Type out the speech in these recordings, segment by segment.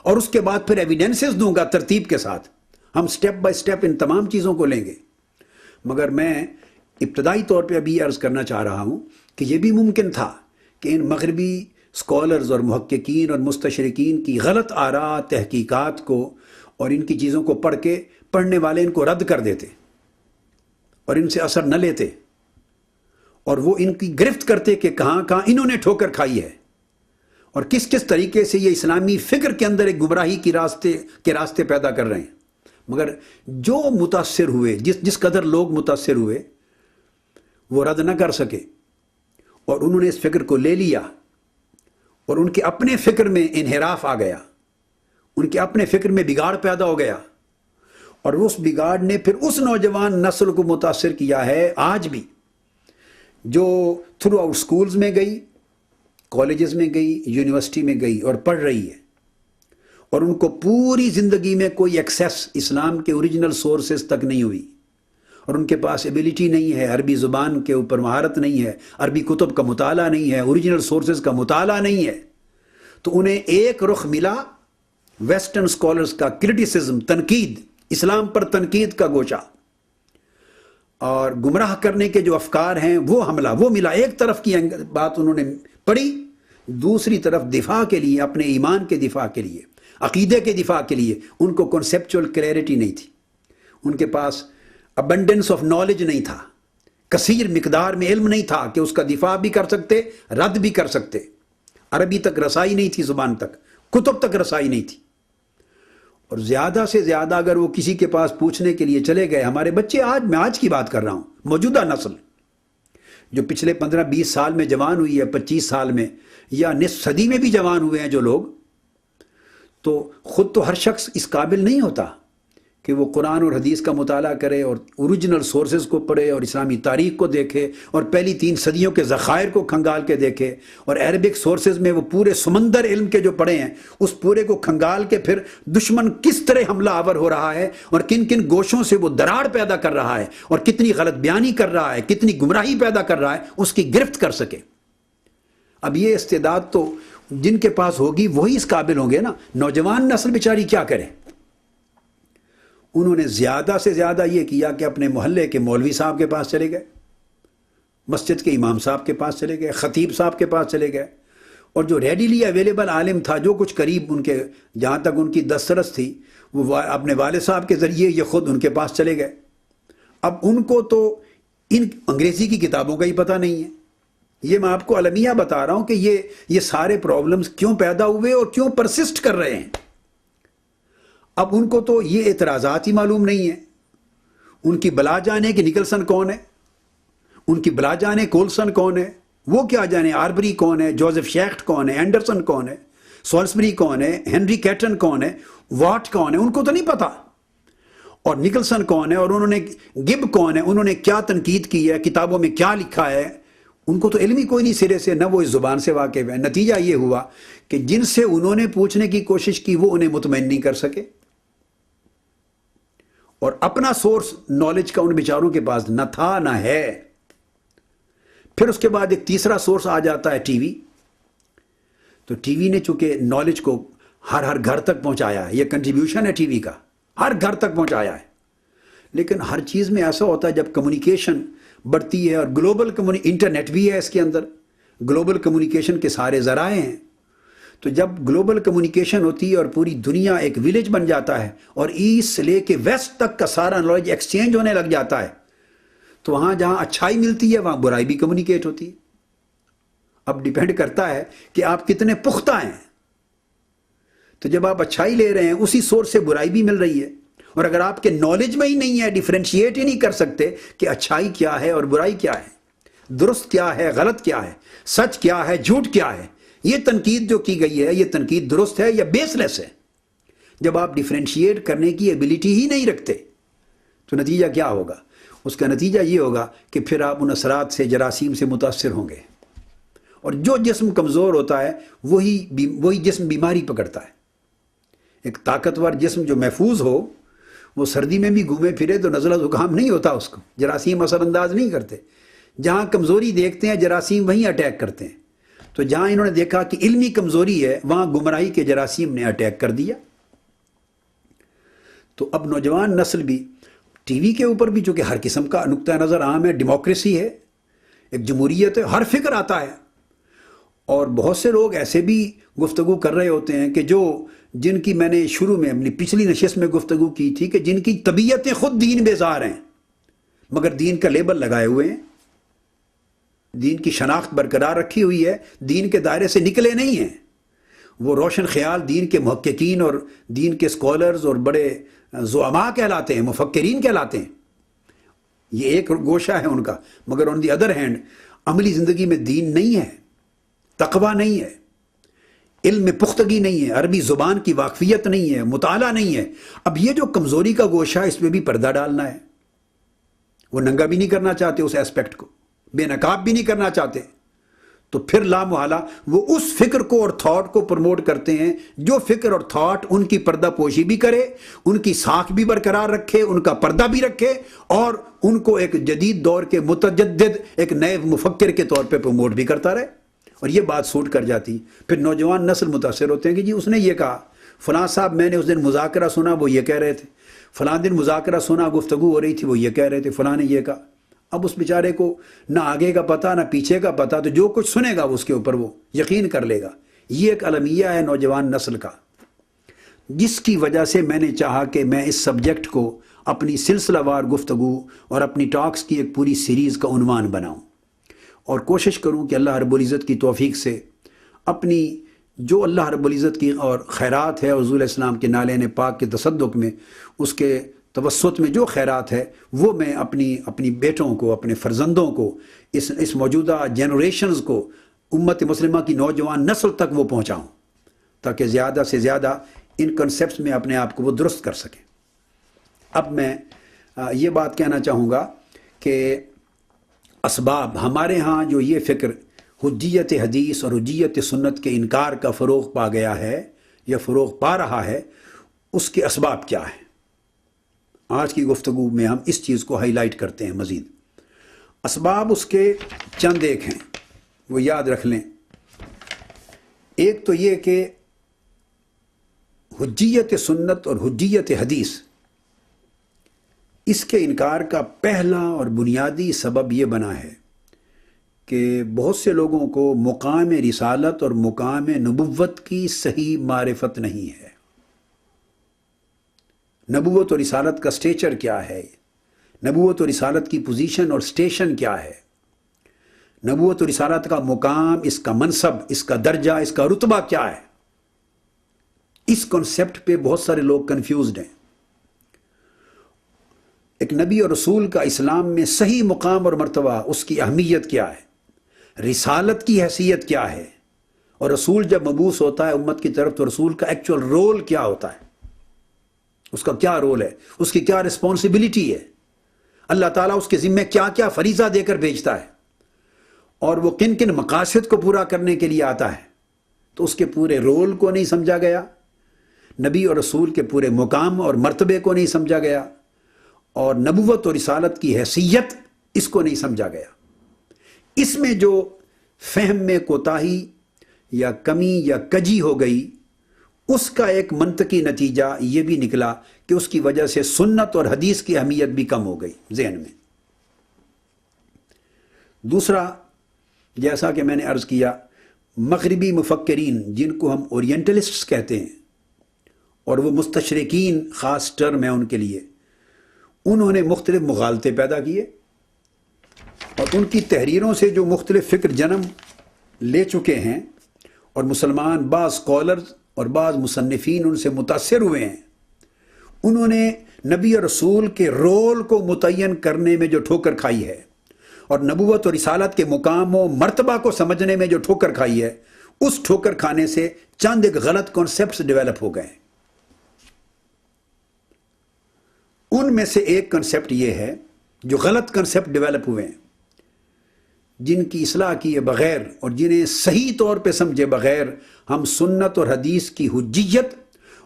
اور اس کے بعد پھر ایویڈنسز دوں گا ترتیب کے ساتھ. ہم سٹیپ بائی سٹیپ ان تمام چیزوں کو لیں گے. مگر میں ابتدائی طور پہ ابھی عرض کرنا چاہ رہا ہوں کہ یہ بھی ممکن تھا کہ ان مغربی اسکالرز اور محققین اور مستشرقین کی غلط آراء تحقیقات کو اور ان کی چیزوں کو پڑھ کے پڑھنے والے ان کو رد کر دیتے اور ان سے اثر نہ لیتے اور وہ ان کی گرفت کرتے کہ کہاں کہاں انہوں نے ٹھوکر کھائی ہے اور کس کس طریقے سے یہ اسلامی فکر کے اندر ایک گمراہی کی راستے پیدا کر رہے ہیں. مگر جو متاثر ہوئے جس قدر لوگ متاثر ہوئے وہ رد نہ کر سکے اور انہوں نے اس فکر کو لے لیا اور ان کے اپنے فکر میں انحراف آ گیا, ان کے اپنے فکر میں بگاڑ پیدا ہو گیا اور اس بگاڑ نے پھر اس نوجوان نسل کو متاثر کیا ہے آج بھی جو تھرو آؤٹ سکولز میں گئی, کالجز میں گئی, یونیورسٹی میں گئی اور پڑھ رہی ہے اور ان کو پوری زندگی میں کوئی ایکسیس اسلام کے اوریجنل سورسز تک نہیں ہوئی اور ان کے پاس ایبیلٹی نہیں ہے, عربی زبان کے اوپر مہارت نہیں ہے, عربی کتب کا مطالعہ نہیں ہے, اوریجنل سورسز کا مطالعہ نہیں ہے. تو انہیں ایک رخ ملا ویسٹرن سکالرز کا کرٹیسزم, تنقید, اسلام پر تنقید کا گوشہ اور گمراہ کرنے کے جو افکار ہیں وہ حملہ وہ ملا. ایک طرف کی بات انہوں نے پڑھی, دوسری طرف دفاع کے لیے, اپنے ایمان کے دفاع کے لیے, عقیدے کے دفاع کے لیے ان کو کنسیپچول کلیئرٹی نہیں تھی, ان کے پاس ابنڈنس آف نالج نہیں تھا, کثیر مقدار میں علم نہیں تھا کہ اس کا دفاع بھی کر سکتے, رد بھی کر سکتے. عربی تک رسائی نہیں تھی, زبان تک, کتب تک رسائی نہیں تھی. اور زیادہ سے زیادہ اگر وہ کسی کے پاس پوچھنے کے لیے چلے گئے, ہمارے بچے میں آج کی بات کر رہا ہوں, موجودہ نسل جو پچھلے 15-20 سال میں جوان ہوئی ہے, 25 سال میں یا نصف صدی میں بھی جوان ہوئے ہیں جو لوگ, تو خود تو ہر شخص اس قابل نہیں ہوتا کہ وہ قرآن اور حدیث کا مطالعہ کرے اور اوریجنل سورسز کو پڑھے اور اسلامی تاریخ کو دیکھے اور پہلی 3 صدیوں کے ذخائر کو کھنگال کے دیکھے اور عربک سورسز میں وہ پورے سمندر علم کے جو پڑھے ہیں اس پورے کو کھنگال کے پھر دشمن کس طرح حملہ آور ہو رہا ہے اور کن کن گوشوں سے وہ دراڑ پیدا کر رہا ہے اور کتنی غلط بیانی کر رہا ہے, کتنی گمراہی پیدا کر رہا ہے, اس کی گرفت کر سکے. اب یہ استعداد تو جن کے پاس ہوگی وہی اس قابل ہوں گے نا. نوجوان نسل بیچاری کیا کرے؟ انہوں نے زیادہ سے زیادہ یہ کیا کہ اپنے محلے کے مولوی صاحب کے پاس چلے گئے, مسجد کے امام صاحب کے پاس چلے گئے, خطیب صاحب کے پاس چلے گئے اور جو ریڈیلی اویلیبل عالم تھا, جو کچھ قریب ان کے جہاں تک ان کی دسترس تھی, وہ اپنے والد صاحب کے ذریعے یہ خود ان کے پاس چلے گئے. اب ان کو تو ان انگریزی کی کتابوں کا ہی پتہ نہیں ہے. یہ میں آپ کو المیہ بتا رہا ہوں کہ یہ سارے پرابلمز کیوں پیدا ہوئے اور کیوں پرسسٹ کر رہے ہیں. اب ان کو تو یہ اعتراضات ہی معلوم نہیں ہیں. ان کی بلا جانے کہ نکلسن کون ہے, ان کی بلا جانے کولسن کون ہے, وہ کیا جانے آربری کون ہے, جوزف شیخٹ کون ہے, اینڈرسن کون ہے, سالسبری کون ہے, ہنری کیٹن کون ہے, واٹ کون ہے, ان کو تو نہیں پتا. اور نکلسن کون ہے اور انہوں نے گب کون ہے, انہوں نے کیا تنقید کی ہے, کتابوں میں کیا لکھا ہے, ان کو تو علم ہی کوئی نہیں سرے سے, نہ وہ اس زبان سے واقف ہے. نتیجہ یہ ہوا کہ جن سے انہوں نے پوچھنے کی کوشش کی وہ انہیں مطمئن نہیں کر سکے اور اپنا سورس نالج کا ان بیچاروں کے پاس نہ تھا نہ ہے. پھر اس کے بعد ایک تیسرا سورس آ جاتا ہے ٹی وی. تو ٹی وی نے چونکہ نالج کو ہر گھر تک پہنچایا ہے, یہ کنٹریبیوشن ہے ٹی وی کا, ہر گھر تک پہنچایا ہے. لیکن ہر چیز میں ایسا ہوتا ہے جب کمیونیکیشن بڑھتی ہے اور گلوبل انٹرنیٹ بھی ہے اس کے اندر, گلوبل کمیونیکیشن کے سارے ذرائع ہیں. تو جب گلوبل کمیونیکیشن ہوتی ہے اور پوری دنیا ایک ویلیج بن جاتا ہے اور ایسٹ سے لے کے ویسٹ تک کا سارا نالج ایکسچینج ہونے لگ جاتا ہے, تو وہاں جہاں اچھائی ملتی ہے وہاں برائی بھی کمیونیکیٹ ہوتی ہے. اب ڈیپینڈ کرتا ہے کہ آپ کتنے پختہ ہیں. تو جب آپ اچھائی لے رہے ہیں اسی سورس سے برائی بھی مل رہی ہے, اور اگر آپ کے نالج میں ہی نہیں ہے, ڈیفرینشیٹ ہی نہیں کر سکتے کہ اچھائی کیا ہے اور برائی کیا ہے, درست کیا ہے, غلط کیا ہے, سچ کیا ہے, جھوٹ کیا ہے, یہ تنقید جو کی گئی ہے یہ تنقید درست ہے یا بیس لیس ہے. جب آپ ڈیفرینشیٹ کرنے کی ایبیلٹی ہی نہیں رکھتے تو نتیجہ کیا ہوگا؟ اس کا نتیجہ یہ ہوگا کہ پھر آپ ان اثرات سے, جراثیم سے متاثر ہوں گے, اور جو جسم کمزور ہوتا ہے وہی جسم بیماری پکڑتا ہے. ایک طاقتور جسم جو محفوظ ہو وہ سردی میں بھی گھومے پھرے تو نزلہ زکام نہیں ہوتا, اس کو جراثیم اثر انداز نہیں کرتے. جہاں کمزوری دیکھتے ہیں جراثیم وہیں اٹیک کرتے ہیں. تو جہاں انہوں نے دیکھا کہ علمی کمزوری ہے وہاں گمراہی کے جراثیم نے اٹیک کر دیا. تو اب نوجوان نسل بھی ٹی وی کے اوپر بھی چونکہ ہر قسم کا نقطہ نظر عام ہے، ڈیموکریسی ہے، ایک جمہوریت ہے، ہر فکر آتا ہے. اور بہت سے لوگ ایسے بھی گفتگو کر رہے ہوتے ہیں کہ جن کی میں نے شروع میں اپنی پچھلی نشست میں گفتگو کی تھی کہ جن کی طبیعتیں خود دین بیزار ہیں مگر دین کا لیبل لگائے ہوئے ہیں، دین کی شناخت برقرار رکھی ہوئی ہے، دین کے دائرے سے نکلے نہیں ہیں. وہ روشن خیال دین کے محققین اور دین کے اسکالرز اور بڑے زعماء کہلاتے ہیں، مفکرین کہلاتے ہیں. یہ ایک گوشہ ہے ان کا، مگر آن دی ادر ہینڈ عملی زندگی میں دین نہیں ہے، تقوی نہیں ہے، علم میں پختگی نہیں ہے، عربی زبان کی واقفیت نہیں ہے، مطالعہ نہیں ہے. اب یہ جو کمزوری کا گوشہ ہے اس میں بھی پردہ ڈالنا ہے. وہ ننگا بھی نہیں کرنا چاہتے اس ایسپیکٹ کو، بے نقاب بھی نہیں کرنا چاہتے. تو پھر لا محالہ وہ اس فکر کو اور تھاٹ کو پروموٹ کرتے ہیں جو فکر اور تھاٹ ان کی پردہ پوشی بھی کرے، ان کی ساکھ بھی برقرار رکھے، ان کا پردہ بھی رکھے، اور ان کو ایک جدید دور کے متجدد ایک نئے مفکر کے طور پہ پروموٹ بھی کرتا رہے. اور یہ بات سوٹ کر جاتی. پھر نوجوان نسل متاثر ہوتے ہیں کہ جی اس نے یہ کہا، فلاں صاحب میں نے اس دن مذاکرہ سنا وہ یہ کہہ رہے تھے، فلاں دن مذاکرہ سنا گفتگو ہو رہی تھی وہ یہ کہہ رہے تھے، فلاں نے یہ کہا. اب اس بیچارے کو نہ آگے کا پتہ نہ پیچھے کا پتہ، تو جو کچھ سنے گا اس کے اوپر وہ یقین کر لے گا. یہ ایک المیہ ہے نوجوان نسل کا، جس کی وجہ سے میں نے چاہا کہ میں اس سبجیکٹ کو اپنی سلسلہ وار گفتگو اور اپنی ٹاکس کی ایک پوری سیریز کا عنوان بناؤں، اور کوشش کروں کہ اللہ رب العزت کی توفیق سے اپنی جو اللہ رب العزت کی اور خیرات ہے حضور علیہ السلام کے نالین پاک کے تصدق میں، اس کے توسط میں جو خیرات ہے وہ میں اپنی بیٹوں کو، اپنے فرزندوں کو، اس موجودہ جنریشنز کو، امت مسلمہ کی نوجوان نسل تک وہ پہنچاؤں تاکہ زیادہ سے زیادہ ان کنسیپٹس میں اپنے آپ کو وہ درست کر سکیں. اب میں یہ بات کہنا چاہوں گا کہ اسباب ہمارے ہاں جو یہ فکر حجیت حدیث اور حجیت سنت کے انکار کا فروغ پا گیا ہے یا فروغ پا رہا ہے، اس کے اسباب کیا ہیں. آج کی گفتگو میں ہم اس چیز کو ہائی لائٹ کرتے ہیں مزید. اسباب اس کے چند ایک ہیں، وہ یاد رکھ لیں. ایک تو یہ کہ حجیت سنت اور حجیت حدیث، اس کے انکار کا پہلا اور بنیادی سبب یہ بنا ہے کہ بہت سے لوگوں کو مقام رسالت اور مقام نبوت کی صحیح معرفت نہیں ہے. نبوت اور رسالت کا سٹیچر کیا ہے، نبوت اور رسالت کی پوزیشن اور سٹیشن کیا ہے، نبوت اور رسالت کا مقام، اس کا منصب، اس کا درجہ، اس کا رتبہ کیا ہے. اس کنسیپٹ پہ بہت سارے لوگ کنفیوزڈ ہیں. ایک نبی اور رسول کا اسلام میں صحیح مقام اور مرتبہ، اس کی اہمیت کیا ہے، رسالت کی حیثیت کیا ہے، اور رسول جب مبعوث ہوتا ہے امت کی طرف تو رسول کا ایکچول رول کیا ہوتا ہے، اس کا کیا رول ہے، اس کی کیا رسپانسبلٹی ہے، اللہ تعالیٰ اس کے ذمہ کیا کیا فریضہ دے کر بھیجتا ہے، اور وہ کن کن مقاصد کو پورا کرنے کے لیے آتا ہے. تو اس کے پورے رول کو نہیں سمجھا گیا، نبی اور رسول کے پورے مقام اور مرتبے کو نہیں سمجھا گیا، اور نبوت اور رسالت کی حیثیت اس کو نہیں سمجھا گیا. اس میں جو فہم میں کوتاہی یا کمی یا کجی ہو گئی، اس کا ایک منطقی نتیجہ یہ بھی نکلا کہ اس کی وجہ سے سنت اور حدیث کی اہمیت بھی کم ہو گئی ذہن میں. دوسرا، جیسا کہ میں نے عرض کیا، مغربی مفکرین جن کو ہم اورینٹلسٹس کہتے ہیں، اور وہ مستشرقین خاص ٹرم ہے ان کے لیے، انہوں نے مختلف مغالطے پیدا کیے، اور ان کی تحریروں سے جو مختلف فکر جنم لے چکے ہیں، اور مسلمان بعض اسکالرز اور بعض مصنفین ان سے متاثر ہوئے ہیں، انہوں نے نبی اور رسول کے رول کو متعین کرنے میں جو ٹھوکر کھائی ہے، اور نبوت اور رسالت کے مقام و مرتبہ کو سمجھنے میں جو ٹھوکر کھائی ہے، اس ٹھوکر کھانے سے چند ایک غلط کانسیپٹس ڈیولپ ہو گئے. ان میں سے ایک کنسیپٹ یہ ہے، جو غلط کنسیپٹ ڈیولپ ہوئے ہیں، جن کی اصلاح کیے بغیر اور جنہیں صحیح طور پہ سمجھے بغیر ہم سنت اور حدیث کی حجیت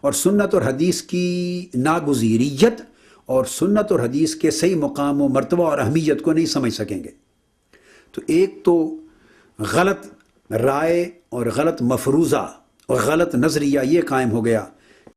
اور سنت اور حدیث کی ناگزیریت اور سنت اور حدیث کے صحیح مقام و مرتبہ اور اہمیت کو نہیں سمجھ سکیں گے. تو ایک تو غلط رائے اور غلط مفروضہ اور غلط نظریہ یہ قائم ہو گیا